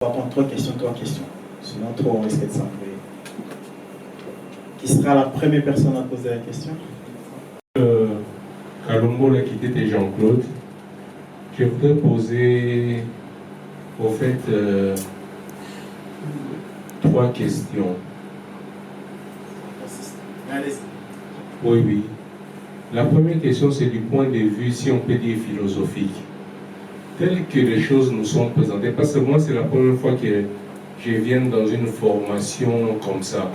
On va prendre trois questions. Sinon, trop on risque de s'embrouiller. Qui sera la première personne à poser la question? Kalumbo l'a quitté et Jean-Claude. Je voudrais poser, au fait, trois questions. Oui, oui. La première question, c'est du point de vue, si on peut dire, philosophique. Telles que les choses nous sont présentées, parce que moi, c'est la première fois que je viens dans une formation comme ça.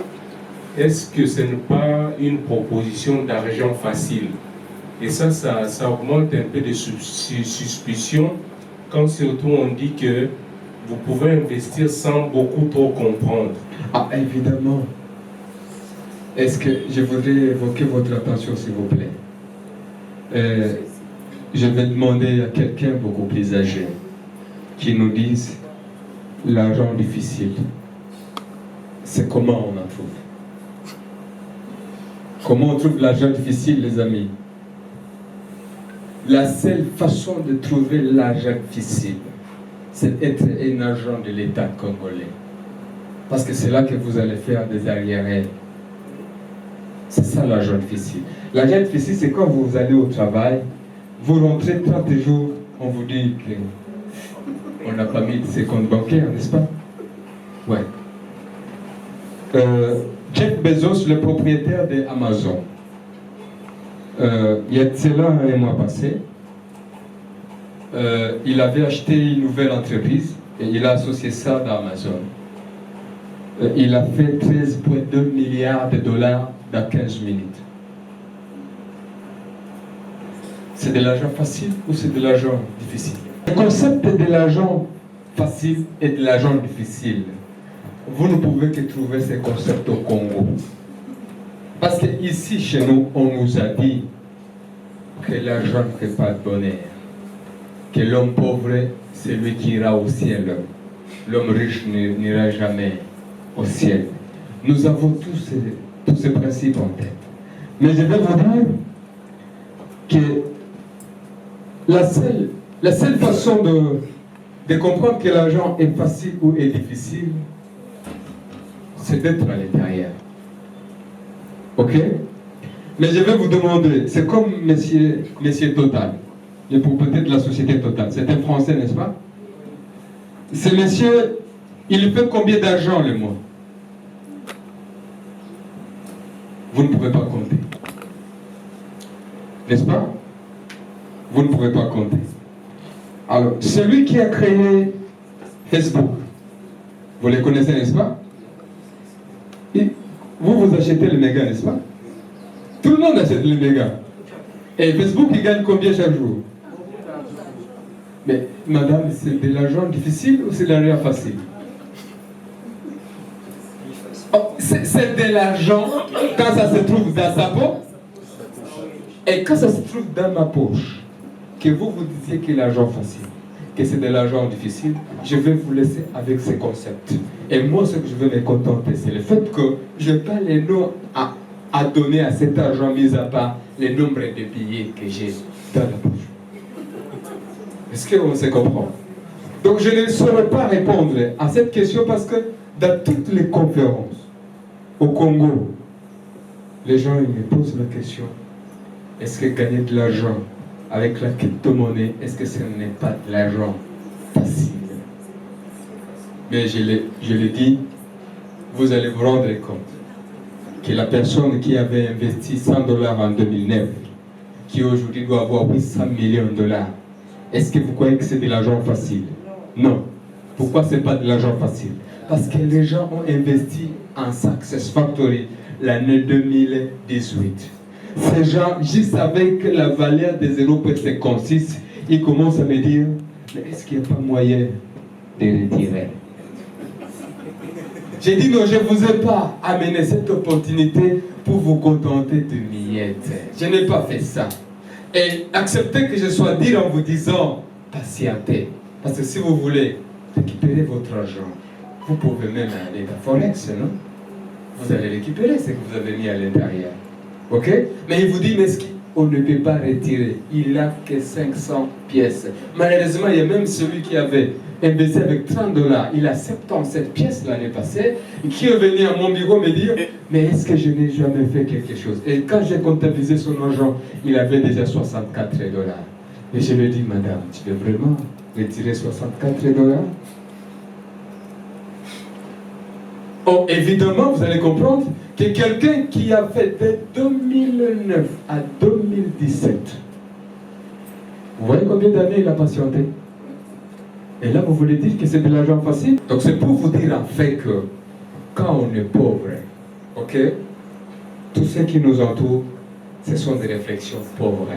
Est-ce que ce n'est pas une proposition d'argent facile? Et ça augmente un peu de suspicion quand surtout on dit que vous pouvez investir sans beaucoup trop comprendre. Ah, évidemment. Est-ce que je voudrais évoquer votre attention, s'il vous plaît? Je vais demander à quelqu'un beaucoup plus âgé qui nous dise l'argent difficile. C'est comment on en trouve? Comment on trouve l'argent difficile, les amis? La seule façon de trouver l'argent difficile, c'est être un agent de l'État congolais. Parce que c'est là que vous allez faire des arriérés. C'est ça l'argent difficile. L'argent difficile, c'est quand vous allez au travail, vous rentrez 30 jours, on vous dit qu'on n'a pas mis de ses comptes bancaires, n'est-ce pas? Ouais. Jeff Bezos, le propriétaire d'Amazon, il y a de cela un mois passé, il avait acheté une nouvelle entreprise et il a associé ça d'Amazon. Il a fait 13,2 milliards de dollars dans 15 minutes. C'est de l'argent facile ou c'est de l'argent difficile? Le concept de l'argent facile et de l'argent difficile, vous ne pouvez que trouver ces concepts au Congo. Parce qu'ici, chez nous, on nous a dit que l'argent ne fait pas de bonheur. Que l'homme pauvre, c'est lui qui ira au ciel. L'homme riche n'ira jamais au ciel. Nous avons tous ces principes en tête. Mais je vais vous dire que la seule façon de comprendre que l'argent est facile ou est difficile, c'est d'être à l'intérieur. Ok? Mais je vais vous demander, c'est comme Monsieur Total, le propriétaire de la société Total. C'est un Français, n'est-ce pas? Ce monsieur, il fait combien d'argent le mois? Vous ne pouvez pas compter. N'est-ce pas? Vous ne pouvez pas compter. Alors, celui qui a créé Facebook, vous les connaissez, n'est-ce pas? Et vous achetez le méga, n'est-ce pas? Tout le monde achète le méga. Et Facebook, il gagne combien chaque jour? Mais, madame, c'est de l'argent difficile ou c'est de l'argent facile? Oh, c'est de l'argent quand ça se trouve dans sa poche. Et quand ça se trouve dans ma poche, que vous disiez que l'argent facile, que c'est de l'argent difficile, je vais vous laisser avec ces concepts. Et moi, ce que je veux me contenter, c'est le fait que je n'ai pas les noms à donner à cet argent, mis à part le nombre de billets que j'ai dans la poche. Est-ce qu'on se comprend? Donc, je ne saurais pas répondre à cette question parce que dans toutes les conférences au Congo, les gens ils me posent la question: est-ce que gagner de l'argent avec la crypto-monnaie, est-ce que ce n'est pas de l'argent facile? Mais je l'ai dit, vous allez vous rendre compte que la personne qui avait investi 100 dollars en 2009, qui aujourd'hui doit avoir 800 millions de dollars, est-ce que vous croyez que c'est de l'argent facile? Non. Pourquoi ce n'est pas de l'argent facile? Parce que les gens ont investi en Success Factory l'année 2018. Ces gens, juste avec la valeur de 0,56, ils commencent à me dire: mais est-ce qu'il n'y a pas moyen de retirer? J'ai dit: non, je ne vous ai pas amené cette opportunité pour vous contenter de miettes. Je n'ai pas fait ça. Et acceptez que je sois dit en vous disant: patientez. Parce que si vous voulez récupérer votre argent, vous pouvez même aller à Forex, non? Vous allez récupérer ce que vous avez mis à l'intérieur. Ok? Mais il vous dit: mais on ne peut pas retirer. Il n'a que 500 pièces. Malheureusement, il y a même celui qui avait investi avec $30. Il a 77 pièces l'année passée, qui est venu à mon bureau me dire, mais est-ce que je n'ai jamais fait quelque chose? Et quand j'ai comptabilisé son argent, il avait déjà $64. Et je lui ai dit, madame, tu veux vraiment retirer $64? Oh, évidemment, vous allez comprendre que quelqu'un qui a fait de 2009 à 2017, vous voyez combien d'années il a patienté? Et là, vous voulez dire que c'est de l'argent facile? Donc, c'est pour vous dire en fait que quand on est pauvre, ok, tout ce qui nous entoure, ce sont des réflexions pauvres.